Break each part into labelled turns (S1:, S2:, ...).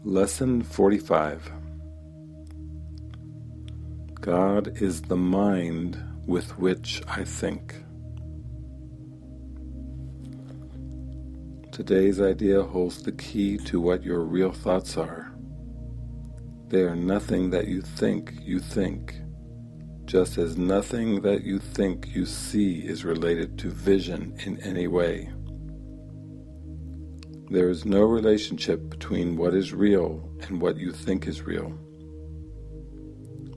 S1: Lesson 45. God is the mind with which I think. Today's idea holds the key to what your real thoughts are. They are nothing that you think, just as nothing that you think you see is related to vision in any way. There is no relationship between what is real and what you think is real.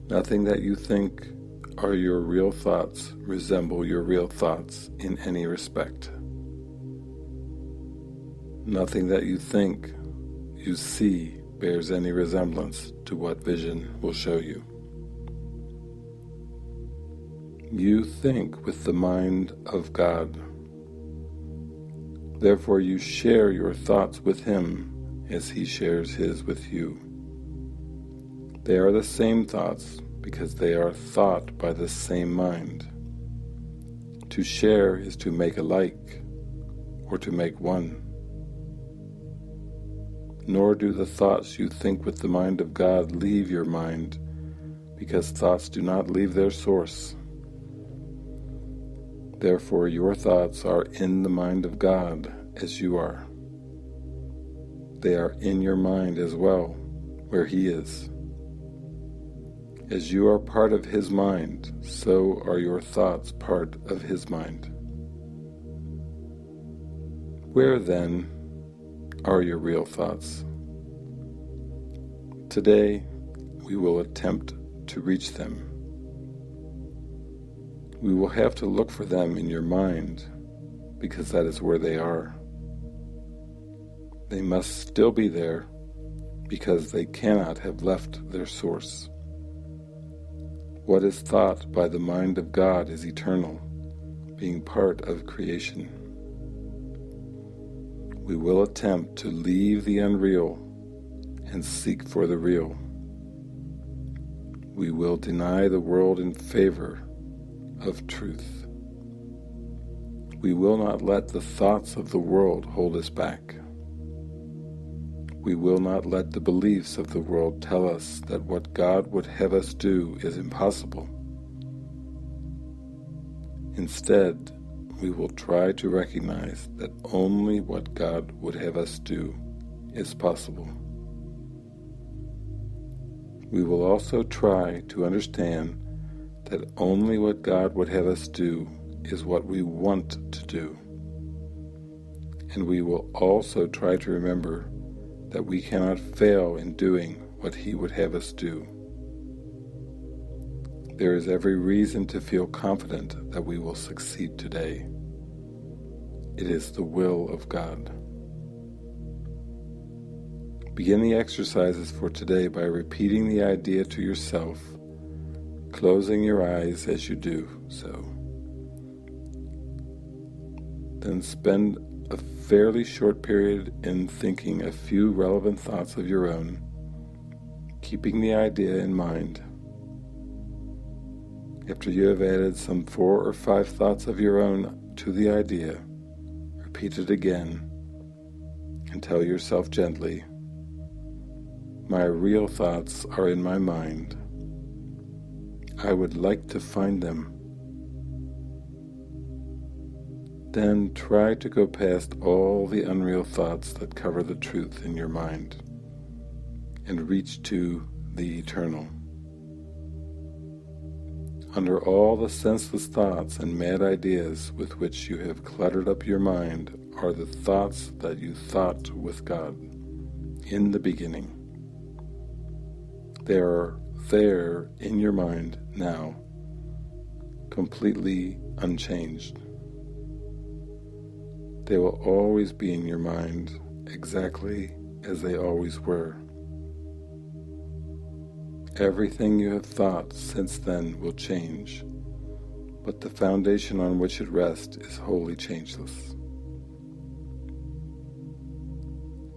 S1: Nothing that you think are your real thoughts resemble your real thoughts in any respect. Nothing that you think you see bears any resemblance to what vision will show you. You think with the mind of God. Therefore you share your thoughts with Him as He shares His with you. They are the same thoughts because they are thought by the same mind. To share is to make alike, or to make one. Nor do the thoughts you think with the mind of God leave your mind, because thoughts do not leave their source. Therefore your thoughts are in the mind of God as you are. They are in your mind as well, where He is. As you are part of His mind, so are your thoughts part of His mind. Where then are your real thoughts? Today we will attempt to reach them. We will have to look for them in your mind, because that is where they are. They must still be there, because they cannot have left their source. What is thought by the mind of God is eternal, being part of creation. We will attempt to leave the unreal and seek for the real. We will deny the world in favor of truth. We will not let the thoughts of the world hold us back. We will not let the beliefs of the world tell us that what God would have us do is impossible. Instead, we will try to recognize that only what God would have us do is possible. We will also try to understand that only what God would have us do is what we want to do. And we will also try to remember that we cannot fail in doing what He would have us do. There is every reason to feel confident that we will succeed today. It is the will of God. Begin the exercises for today by repeating the idea to yourself, closing your eyes as you do so. Then spend a fairly short period in thinking a few relevant thoughts of your own, keeping the idea in mind. After you have added some 4 or 5 thoughts of your own to the idea, repeat it again and tell yourself gently, "My real thoughts are in my mind. I would like to find them." Then try to go past all the unreal thoughts that cover the truth in your mind and reach to the eternal. Under all the senseless thoughts and mad ideas with which you have cluttered up your mind are the thoughts that you thought with God in the beginning. They are there in your mind now, completely unchanged. They will always be in your mind exactly as they always were. Everything you have thought since then will change, but the foundation on which it rests is wholly changeless.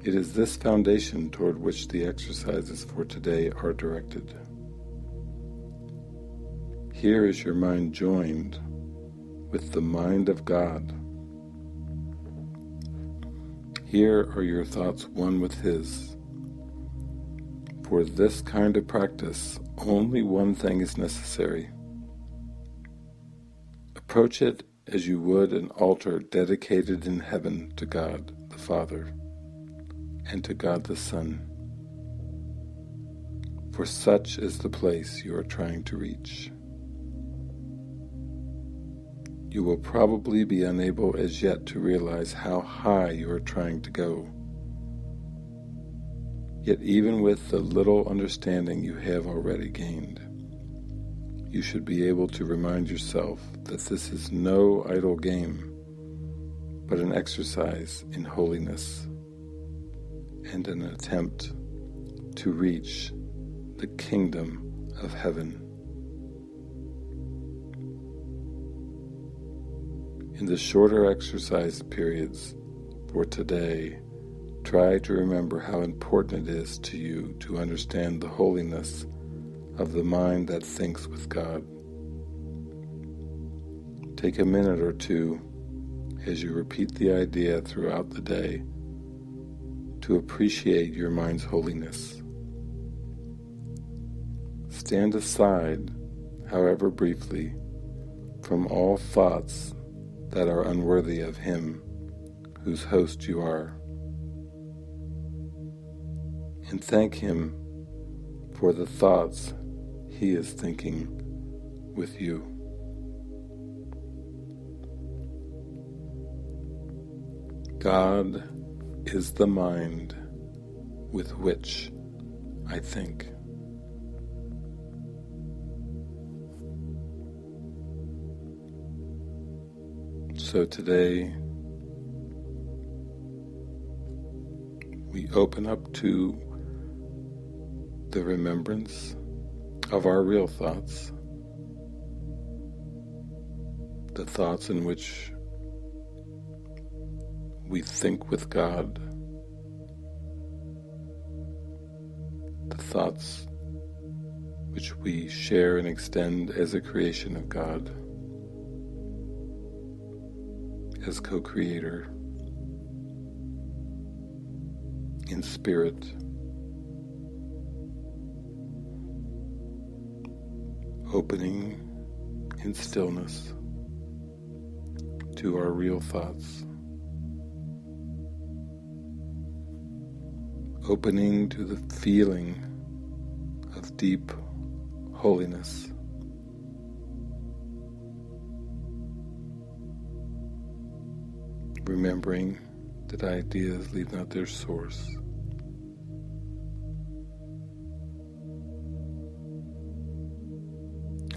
S1: It is this foundation toward which the exercises for today are directed. Here is your mind joined with the mind of God. Here are your thoughts one with His. For this kind of practice, only one thing is necessary. Approach it as you would an altar dedicated in heaven to God the Father and to God the Son, for such is the place you are trying to reach. You will probably be unable as yet to realize how high you are trying to go. Yet even with the little understanding you have already gained, you should be able to remind yourself that this is no idle game, but an exercise in holiness and an attempt to reach the kingdom of heaven. In the shorter exercise periods for today, try to remember how important it is to you to understand the holiness of the mind that thinks with God. Take a minute or two as you repeat the idea throughout the day to appreciate your mind's holiness. Stand aside, however briefly, from all thoughts that are unworthy of Him whose host you are, and thank Him for the thoughts He is thinking with you. God is the mind with which I think. So today, we open up to the remembrance of our real thoughts, the thoughts in which we think with God, the thoughts which we share and extend as a creation of God, as co-creator, in spirit, opening in stillness to our real thoughts, opening to the feeling of deep holiness. Remembering that ideas leave not their source.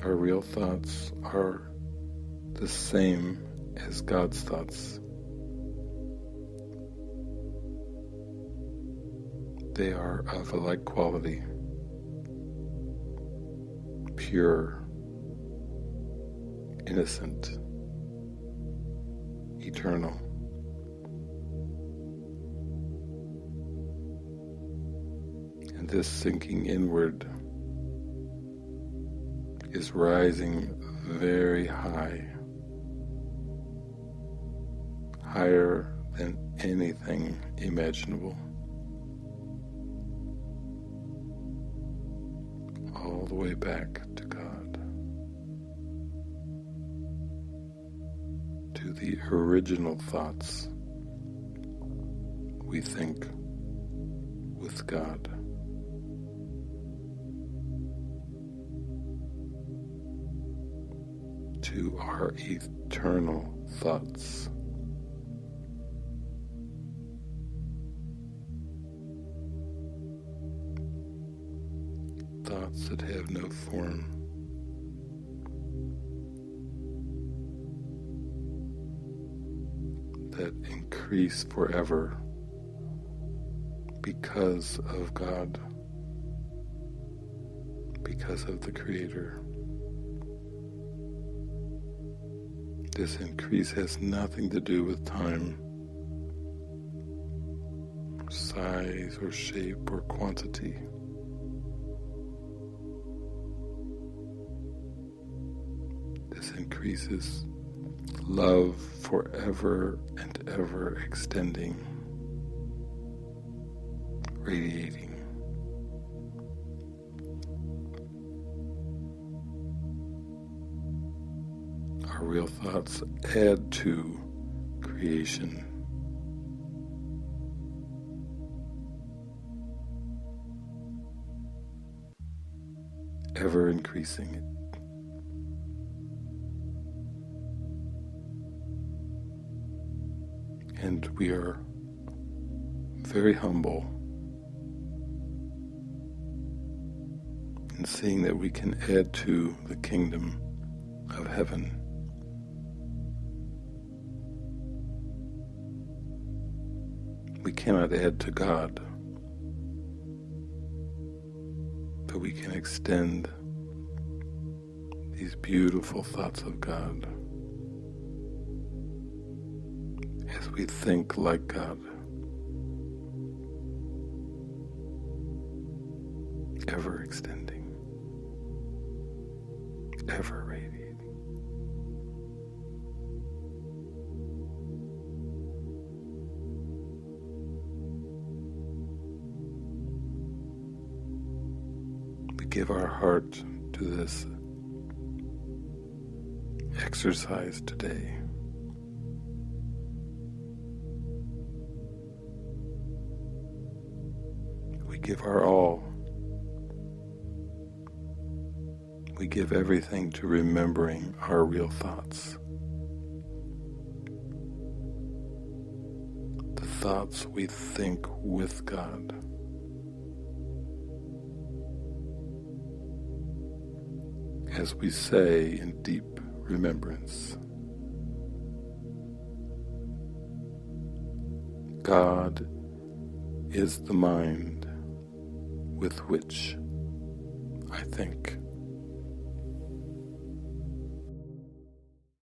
S1: Our real thoughts are the same as God's thoughts. They are of a like quality, pure, innocent, eternal. And this sinking inward is rising very high, higher than anything imaginable, all the way back to God, to the original thoughts we think with God. To our eternal thoughts. Thoughts that have no form. That increase forever because of God, because of the Creator. This increase has nothing to do with time, size or shape or quantity. This increases love forever and ever extending, radiating Our real thoughts add to creation. Ever increasing it. And we are very humble in seeing that we can add to the kingdom of heaven. We cannot add to God, but we can extend these beautiful thoughts of God as we think like God, ever extending, ever radiating. We give our heart to this exercise today. We give our all. We give everything to remembering our real thoughts. The thoughts we think with God. As we say in deep remembrance, God is the mind with which I think.